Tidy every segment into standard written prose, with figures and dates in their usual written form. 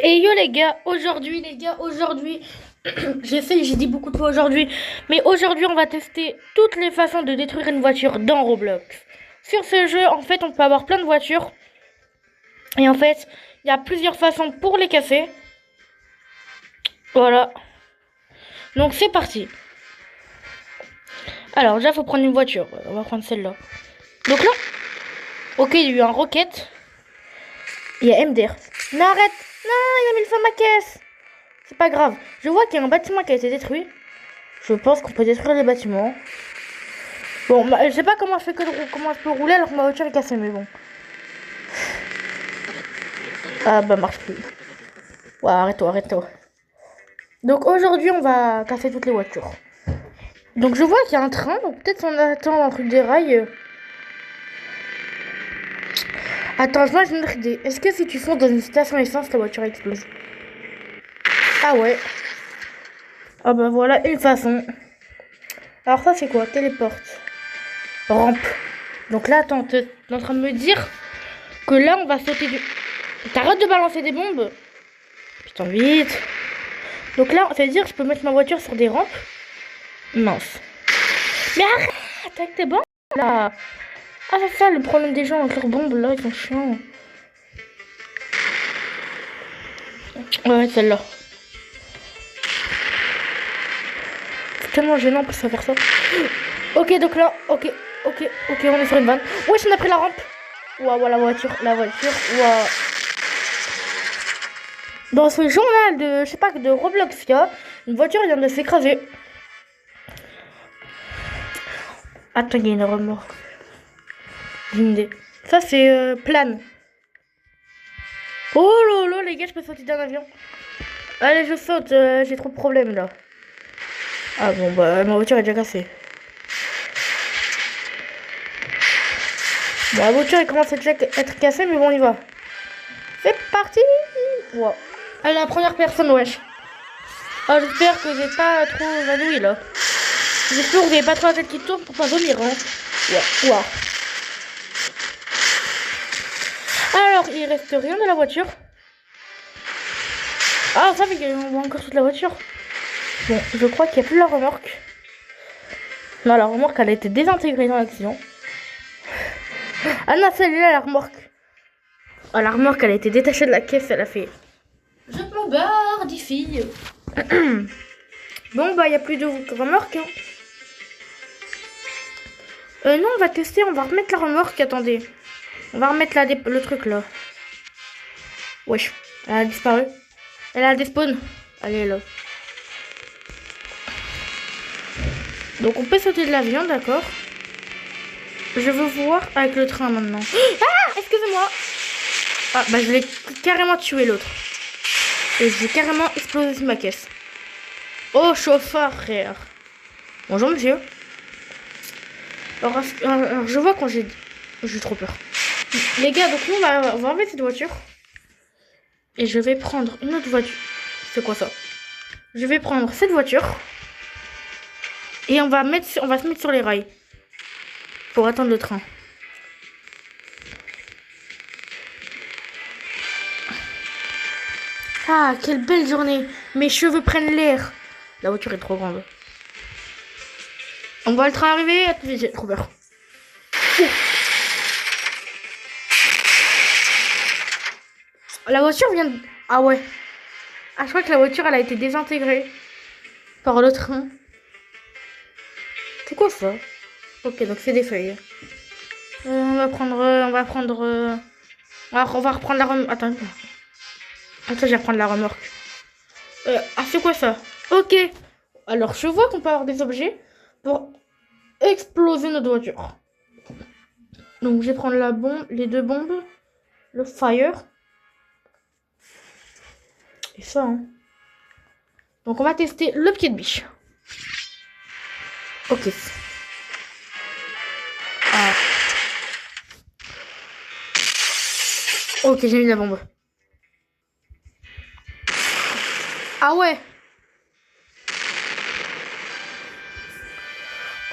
Et yo aujourd'hui, j'ai dit beaucoup de fois aujourd'hui, mais aujourd'hui on va tester toutes les façons de détruire une voiture dans Roblox. Sur ce jeu, en fait, on peut avoir plein de voitures, et en fait, il y a plusieurs façons pour les casser. Voilà. Donc c'est parti. Alors déjà, faut prendre une voiture. On va prendre celle-là. Donc là, ok, il y a eu un rocket. Il y a MDR. Non, arrête. Non, il a mis le feu à ma caisse. C'est pas grave. Je vois qu'il y a un bâtiment qui a été détruit. Je pense qu'on peut détruire les bâtiments. Bon, je sais pas comment comment je peux rouler alors que ma voiture est cassée, mais bon. Ah bah marche plus. Ouais, arrête-toi. Donc aujourd'hui, on va casser toutes les voitures. Donc je vois qu'il y a un train, donc peut-être on attend un truc des rails. Attends, moi j'ai une autre idée. Est-ce que si tu fonces dans une station essence, la voiture explose? Ah ouais. Ah bah voilà une façon. Alors ça c'est quoi? Téléporte. Rampe. Donc là, attends, t'es en train de me dire que là on va sauter du... T'arrêtes de balancer des bombes? Putain, vite. Donc là, ça veut dire que je peux mettre ma voiture sur des rampes. Mince. Mais arrête avec tes bombes là. Ah, c'est ça le problème des gens avec leurs bombes là, ils sont chiants. Ouais, celle-là. C'est tellement gênant pour savoir ça. Ok, donc là, ok, on est sur une vanne. Wesh, on a pris la rampe. Waouh, la voiture, waouh. Dans ce journal de, je sais pas, de Roblox, il y a une voiture vient de s'écraser. Attends, il y a une remorque. J'ai une idée. Ça, c'est plane. Oh lolo, les gars, je peux sauter d'un avion. Allez, je saute, j'ai trop de problèmes là. Ah bon, bah, ma voiture est déjà cassée. Bon, la voiture elle commence à être cassée, mais bon, on y va. C'est parti. Wow. Allez, la première personne, wesh. Ah, j'espère que j'ai pas trop évanoui là. J'espère que vous avez pas trop la tête qui tourne pour pas vomir, hein. Wow. Alors, il reste rien de la voiture. Ah, ça fait qu'on voit encore toute la voiture. Bon, je crois qu'il n'y a plus la remorque. Non, la remorque, elle a été désintégrée dans l'accident. Ah non, celle-là, la remorque. Ah, la remorque, elle a été détachée de la caisse, elle a fait... Je m'en barre, dit fille. Bon, bah, il n'y a plus de remorque, hein. Non, on va tester, on va remettre la remorque, attendez. On va remettre le truc, là. Wesh, elle a disparu. Elle a despawn. Elle est là. Donc, on peut sauter de l'avion, d'accord. Je veux voir avec le train, maintenant. Ah, excusez-moi. Ah, bah, je l'ai carrément tué, l'autre. Et j'ai carrément explosé ma caisse. Oh, chauffeur, frère. Bonjour, monsieur. Alors, je vois quand j'ai trop peur. Les gars, donc nous, on va enlever cette voiture. Et je vais prendre une autre voiture. C'est quoi ça? Je vais prendre cette voiture. Et on va se mettre sur les rails. Pour attendre le train. Ah, quelle belle journée. Mes cheveux prennent l'air. La voiture est trop grande. On voit le train arriver. J'ai trop peur. La voiture vient de... Ah ouais. Ah, je crois que la voiture, elle a été désintégrée. Par le train. C'est quoi ça? Ok, donc c'est des feuilles. On va reprendre la remorque. Attends, je vais reprendre la remorque. Ah, c'est quoi ça? Ok. Alors, je vois qu'on peut avoir des objets pour exploser notre voiture. Donc, je vais prendre la bombe, les deux bombes, le fire. Et ça, hein. Donc, on va tester le pied de biche. Ok. Ah. Ok, j'ai mis la bombe. Ah ouais.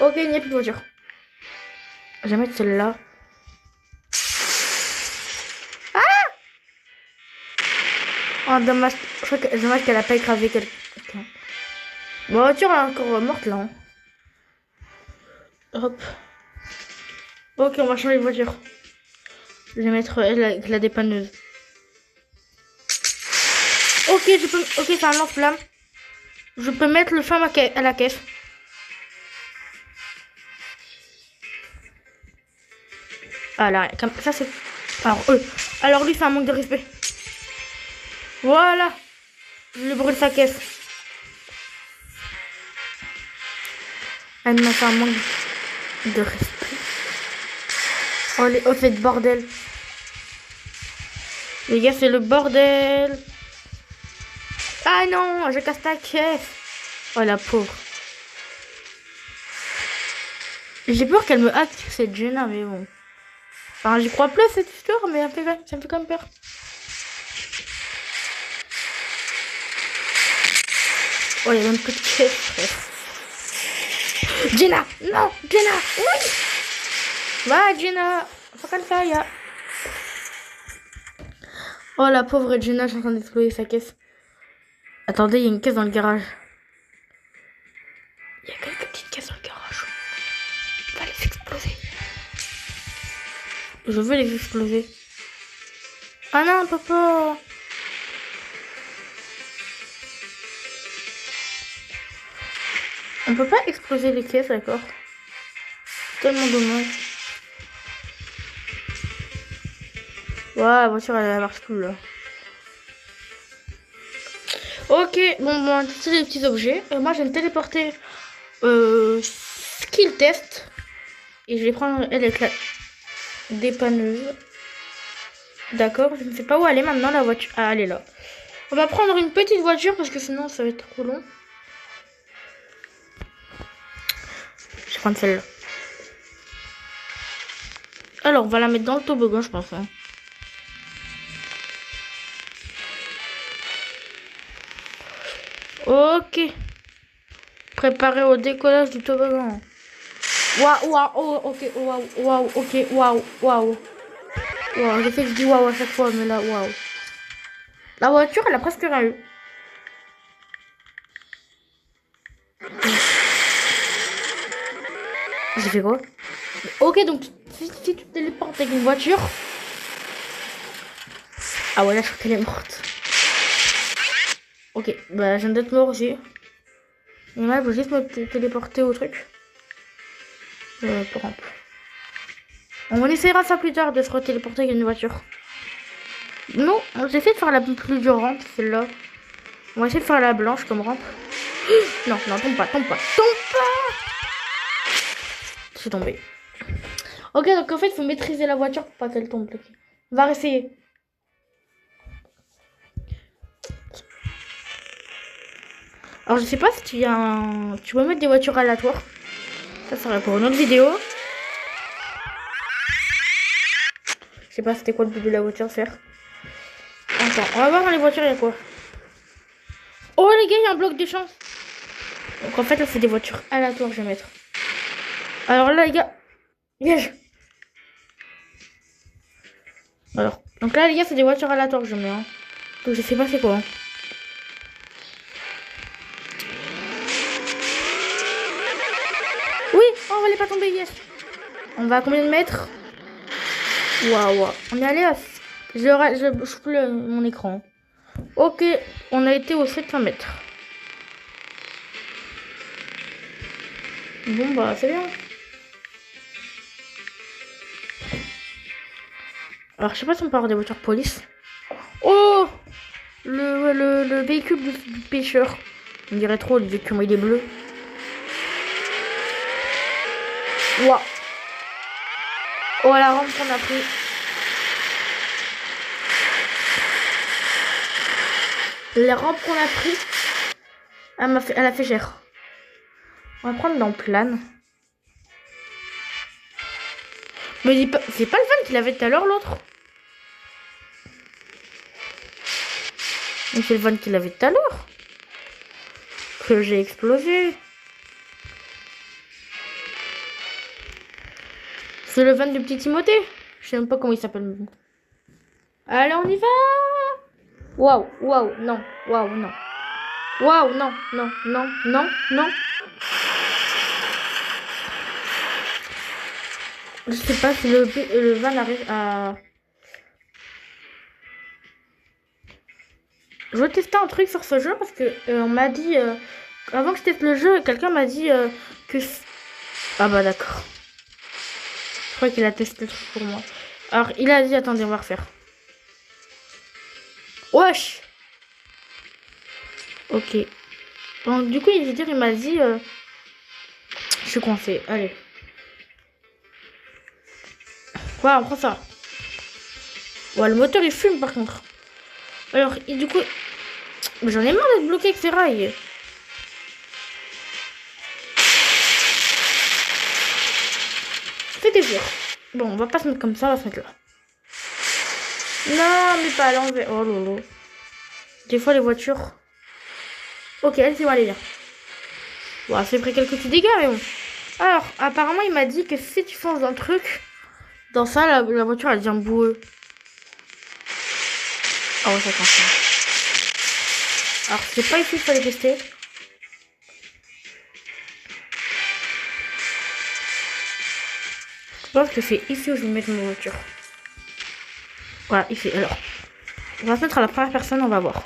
Ok, il n'y a plus de voiture. Je vais mettre celle-là. Ah! Oh, dommage. Dommage qu'elle a pas écrasé quelqu'un. Bon, la voiture est encore morte là. Hein. Hop. Ok, on va changer de voiture. Je vais mettre elle avec la dépanneuse. Ok, ok, c'est un lance-flamme. Je peux mettre le flamme à la caisse. Voilà, comme ça c'est. Alors lui, c'est un manque de respect. Voilà. Je lui brûle sa caisse. Elle m'a fait un manque de respect. Oh, c'est le bordel. Les gars, c'est le bordel. Ah non, je casse ta caisse. Oh la pauvre. J'ai peur qu'elle me hack cette Jenna, mais bon. Enfin, j'y crois plus à cette histoire, mais ça me fait quand même peur. Oh, il y a même plus de caisse, frère. Jenna, non, Jenna, oui. Va, Jenna, faut qu'elle faille. Oh, la pauvre Jenna, je suis en train d'exploser sa caisse. Attendez, il y a une caisse dans le garage. Il y a quelques petites caisses dans le garage. On va les exploser. Je veux les exploser. Ah non, papa. On peut pas exploser les caisses, d'accord? Tellement dommage. Ouais, la voiture, elle marche plus, là. Ok, bon, c'est des petits objets. Moi, je vais me téléporter skill test. Et je vais prendre elle avec la dépanneuse. D'accord, je ne sais pas où aller maintenant, la voiture. Ah, elle est là. On va prendre une petite voiture parce que sinon, ça va être trop long. Je vais prendre celle-là. Alors, on va la mettre dans le toboggan, je pense. Hein. Ok. Préparé au décollage du toboggan. Waouh, ok, waouh, ok, waouh. Waouh, je sais que je dis waouh à chaque fois, mais là, waouh. La voiture, elle a presque rien eu. J'ai fait quoi? Ok, donc si tu te téléportes avec une voiture. Ah ouais, là, je crois qu'elle est morte. Ok, bah, je viens d'être mort aussi. Et là, il faut juste me téléporter au truc. Pour rampe. On essaiera ça plus tard de se téléporter avec une voiture. Non, j'essaie de faire la plus dure rampe, celle-là. On va essayer de faire la blanche comme rampe. Non, tombe pas. Je suis tombée. Ok, donc en fait, il faut maîtriser la voiture pour pas qu'elle tombe. On va réessayer. Alors, je sais pas si tu peux mettre des voitures aléatoires. Ça serait pour une autre vidéo. Je sais pas c'était quoi le but de la voiture faire. Attends, on va voir dans les voitures, il y a quoi. Oh les gars, il y a un bloc de chance. Donc en fait, là, c'est des voitures aléatoires, je vais mettre. Alors là, les gars. Alors, donc là, les gars, c'est des voitures aléatoires que je mets. Hein. Donc je sais pas c'est quoi. Hein. Oui, oh, on va pas tomber, yes. On va à combien de mètres? Waouh, on est allé à... Je coupe mon écran. Ok, on a été aux 700 mètres. Bon, bah, c'est bien. Alors, je sais pas si on peut avoir des voitures police. Oh, le véhicule du pêcheur. On dirait trop, le véhicule, il est bleu. Waouh. Oh, la rampe qu'on a pris. La rampe qu'on a pris, elle a fait cher. On va prendre dans plane. Mais c'est pas le van qu'il avait tout à l'heure, l'autre. Mais c'est le van qu'il avait tout à l'heure. Que j'ai explosé. C'est le van du petit Timothée. Je sais même pas comment il s'appelle. Allez, on y va. Waouh, waouh, non, waouh, non. Waouh, non, non, non, non, non. Je sais pas si le van arrive à... Je veux tester un truc sur ce jeu parce que on m'a dit... avant que je teste le jeu, quelqu'un m'a dit que... Ah bah d'accord. Je crois qu'il a testé le truc pour moi. Alors, il a dit... Attendez, on va refaire. Wesh. Ok. Donc, du coup, il m'a dit... Je suis coincé. Allez. Ouais, on prend ça. Ouais, le moteur, il fume, par contre. Alors, et du coup... J'en ai marre d'être bloqué avec ces rails. C'était dur. Bon, on va pas se mettre comme ça, on va se mettre là. Non, mais pas à l'envers. Oh lolo. Des fois, les voitures... Ok, laissez-moi aller là. Bon, c'est pris quelques petits dégâts, mais bon. Alors, apparemment, il m'a dit que si tu fonces dans le truc, dans ça, la voiture, elle devient boueux. Ah ouais, ça commence. Alors, c'est pas ici qu'il fallait tester. Je pense que c'est ici où je vais mettre ma voiture. Voilà, ici. Alors, on va se mettre à la première personne, on va voir.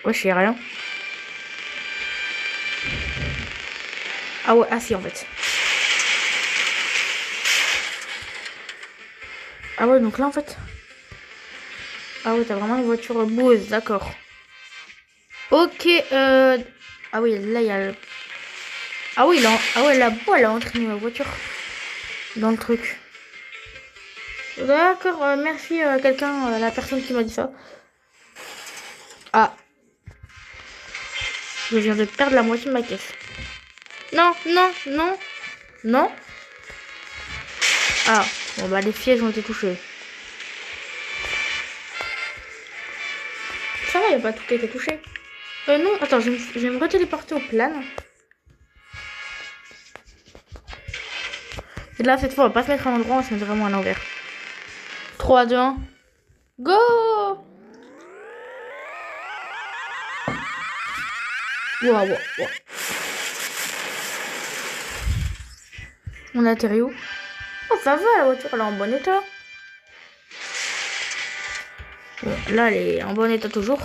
Ouais, je sais rien. Ah ouais, ah si, en fait. Ah ouais, donc là, en fait... Ah ouais, t'as vraiment une voiture boueuse, d'accord. Ok, ah oui, là, il y a le... Ah oui, là... Ah ouais, la boue, elle a entraîné ma voiture. Dans le truc. D'accord, merci, quelqu'un, la personne qui m'a dit ça. Ah. Je viens de perdre la moitié de ma caisse. Non, non, non, non. Ah, bon bah les sièges ont été touchés. Ça va, il n'y a pas tout qui a été touché. Non, attends, je vais me retéléporter au plan. Et là, cette fois, on va pas se mettre à l'endroit, on va se mettre vraiment à l'envers. 3, 2, 1. Go! Waouh, waouh, waouh. On atterrit où? Oh, ça va, la voiture, elle est en bon état. Bon, là, elle est en bon état toujours.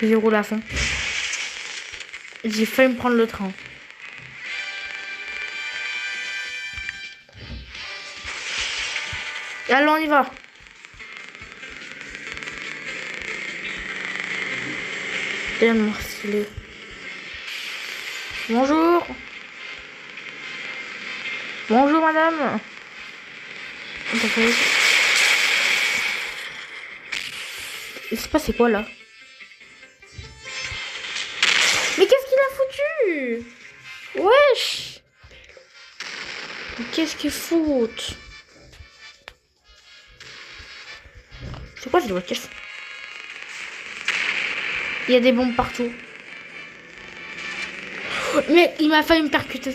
Je roule à fond. J'ai failli me prendre le train. Et allez, on y va. Tellement stylé. Bonjour. Bonjour, madame. Il s'est passé quoi, là? Mais qu'est-ce qu'il a foutu? Wesh. Qu'est-ce qu'il fout? C'est quoi cette voiture? Il y a des bombes partout. Mais il m'a failli me percuter.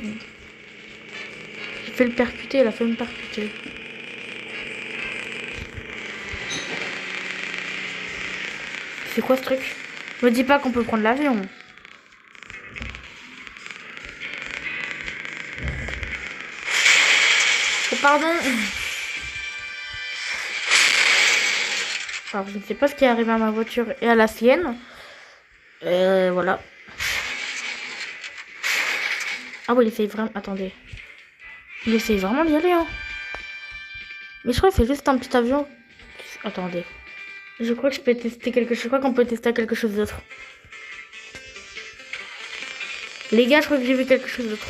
J'ai fait le percuter, il a failli me percuter. C'est quoi ce truc? Me dis pas qu'on peut prendre l'avion. Oh pardon. Alors je ne sais pas ce qui est arrivé à ma voiture et à la sienne. Voilà. Ah oui, il essaye vraiment... Attendez. Il essaye vraiment d'y aller, hein. Mais je crois que c'est juste un petit avion. Attendez. Je crois que je peux tester quelque chose. Je crois qu'on peut tester quelque chose d'autre. Les gars, je crois que j'ai vu quelque chose d'autre.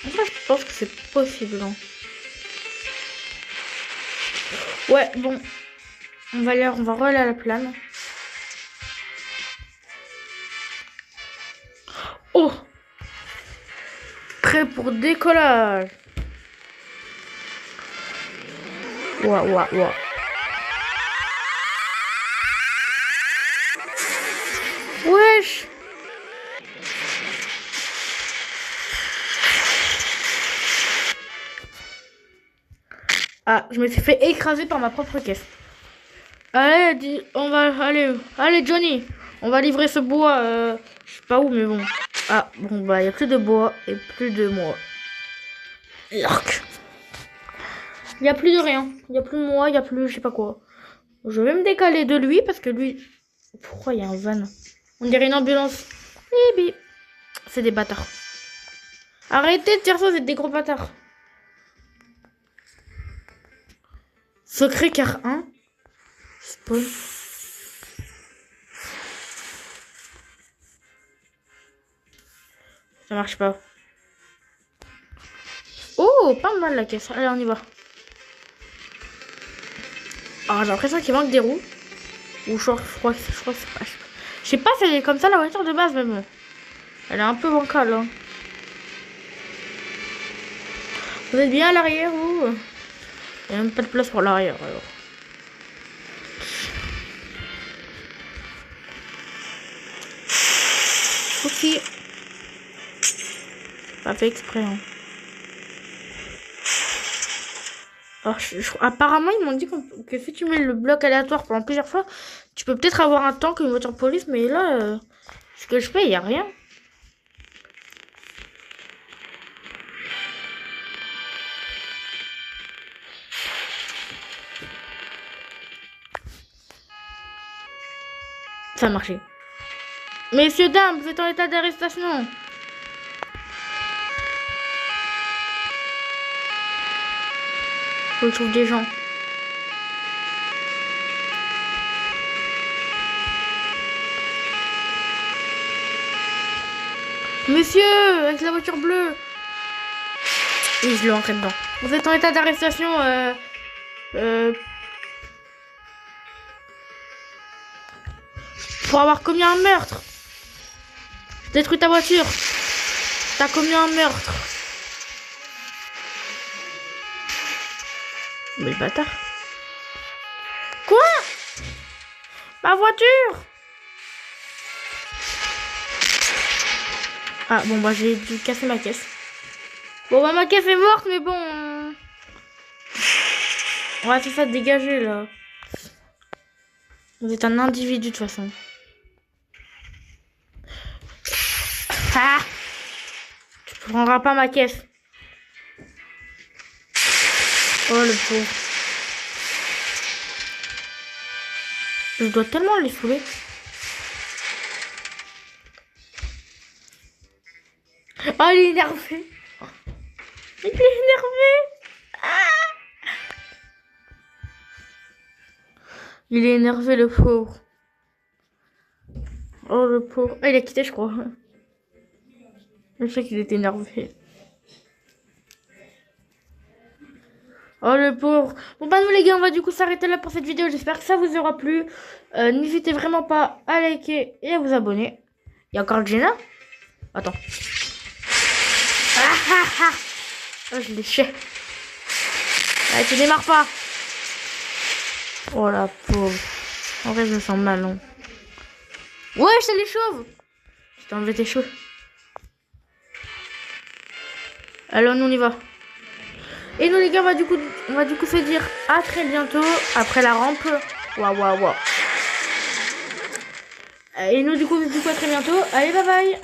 Moi, je pense que c'est possible, hein. Ouais, bon. On va aller à la plane. Oh! Prêt pour décollage. Ouah, ouah, ouah. Wesh. Ah, je me suis fait écraser par ma propre caisse. Allez, on va... Allez, Johnny. On va livrer ce bois. Je sais pas où, mais bon. Ah, bon, bah, il n'y a plus de bois et plus de moi. Yark. Il n'y a plus de rien. Il n'y a plus moi, il n'y a plus je sais pas quoi. Je vais me décaler de lui parce que lui... Pourquoi il y a un van? On dirait une ambulance. Bibi. C'est des bâtards. Arrêtez de dire ça, c'est des gros bâtards. Secret car 1. Spawn. Ça marche pas. Oh, pas mal la caisse. Allez, on y va. Ah, j'ai l'impression qu'il manque des roues. Ou je crois que c'est pas. Je sais pas si elle est comme ça la voiture de base, mais bon. Elle est un peu bancale. Hein. Vous êtes bien à l'arrière, vous? Il n'y a même pas de place pour l'arrière alors. Ok. Pas fait exprès. Hein. Alors, apparemment, ils m'ont dit que si tu mets le bloc aléatoire pendant plusieurs fois, tu peux peut-être avoir un tank, une voiture de police, mais là, ce que je fais, il n'y a rien. Ça a marché. Messieurs, dames, vous êtes en état d'arrestation. Faut que je trouve des gens. Monsieur, avec la voiture bleue. Et je l'ai rentré dedans. Vous êtes en état d'arrestation. Pour avoir commis un meurtre. Détruis ta voiture. T'as commis un meurtre. Mais le bâtard. Quoi? Ma voiture? Ah bon bah j'ai dû casser ma caisse. Bon bah ma caisse est morte mais bon. On va tout ça dégager là. Vous êtes un individu de toute façon. Ah! Tu prendras pas ma caisse. Oh le pauvre. Je dois tellement les saouler. Oh il est énervé. Il est énervé. Ah! Il est énervé le pauvre. Oh le pauvre. Ah, il a quitté je crois. Je sais qu'il était énervé. Oh le pauvre. Bon bah nous les gars on va du coup s'arrêter là pour cette vidéo. J'espère que ça vous aura plu. N'hésitez vraiment pas à liker et à vous abonner. Il y a encore Jenna. Attends. Ah ah ah. Oh je l'ai fait. Allez tu démarres pas. Oh la pauvre. En vrai je me sens mal. Hein. Ouais ça les chauve. Je t'ai enlevé tes cheveux. Alors nous on y va. Et nous les gars, on va du coup se dire à très bientôt après la rampe. Waouh waouh waouh. Et nous du coup à très bientôt. Allez bye bye.